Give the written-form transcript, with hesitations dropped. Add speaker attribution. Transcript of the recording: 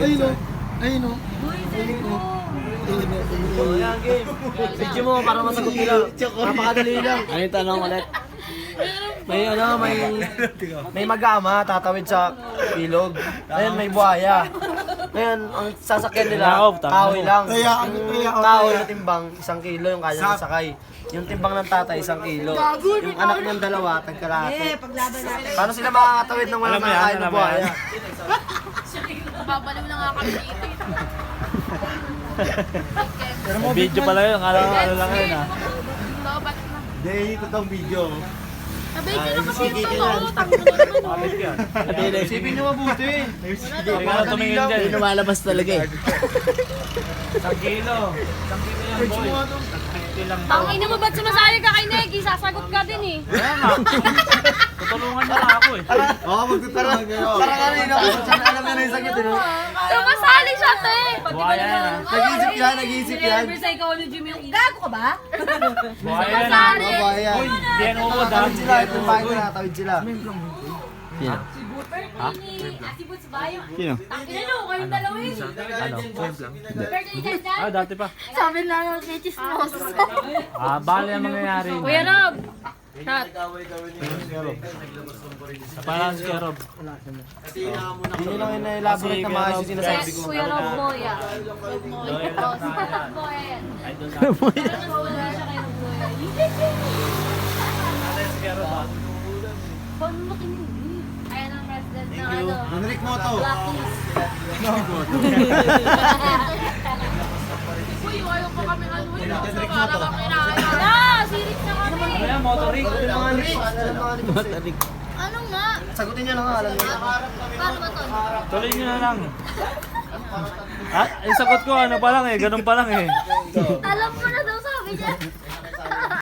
Speaker 1: Ayun o. Ayun o.
Speaker 2: Ayan, game. Video mo para masagot nila. Napakadali lang. Ano yung tanong ulit? May mag-ama tatawid sa ilog. Ngayon may buhaya. Ngayon, ang sasakyan nila, kahoy lang. Yung kahoy na timbang, 1 kilo yung kaya ng sakay. Yung timbang ng tatay, 1 kilo. Yung anak niyang dalawa, tagkalahati. Paano sila makakatawid ng walang nakakain ng buhaya?
Speaker 3: Babaliw na nga kami dito.
Speaker 4: Video pala yun, ano lang yun ah.
Speaker 3: Lobat na.
Speaker 1: Hindi, ito tong video.
Speaker 3: Sabay ka na kasi yung totoo. Tango na naman.
Speaker 1: Isipin niyo mabuti.
Speaker 4: Hindi ka na tumingin dyan.
Speaker 2: Hindi lumalabas talaga eh.
Speaker 4: 1 kilo. 1 kilo yan boy. 50 lang to.
Speaker 3: Tangina mo ba't sumasali ka kay Negi? Sasagot ka din eh.
Speaker 4: Kaya nga. Tutulungan niya ako eh.
Speaker 1: Oo, magtutulungan kayo. Parang kanina, alam na yung sagot.
Speaker 3: Sumasali siya, te!
Speaker 4: Buhaya yan ah.
Speaker 1: Nag-iisip yan, nag-iisip yan.
Speaker 3: psychology mo yung gago ka ba?
Speaker 4: Buhaya yan ah.
Speaker 1: Mga buhaya.
Speaker 4: Uy, di yan uod ah.
Speaker 1: Tawid sila, itong bahay ko nakatawid sila.
Speaker 3: Si Boots ba yung...
Speaker 4: Sino?
Speaker 3: Tangina nyo, kayong dalawa eh.
Speaker 4: Ano?
Speaker 3: Birthday ka dyan?
Speaker 4: Ah, dati pa.
Speaker 3: Sabi na lang kay Chismos.
Speaker 4: Ah, bali ang mangyayari.
Speaker 3: Kuya Rob! Shot!
Speaker 4: Parang si Kuya Rob.
Speaker 1: Hindi nyo lang yung elaborate na maayos yung sinasabi ko.
Speaker 3: Kuya Rob Moya. Rob Moya. Oh, si Rob Moya yan.
Speaker 4: Idol na.
Speaker 3: Parang nawala siya kay Rob Moya.
Speaker 4: Si Kuya Rob ah.
Speaker 3: Paano mo kinig? Ayan ang president ng ano.
Speaker 1: Henrik Moto.
Speaker 3: Blacklist. Uy, ayaw pa kami ano eh. Para kami kinakaya. Sirit na kami.
Speaker 4: Ano yan, motoring?
Speaker 3: Ano nga?
Speaker 1: Sagutin nyo na nga, alam nyo na.
Speaker 3: Paano ba to?
Speaker 4: Tuloy nyo na lang. Ah, yung sagot ko ano pa lang eh, ganun pa lang eh.
Speaker 3: Talo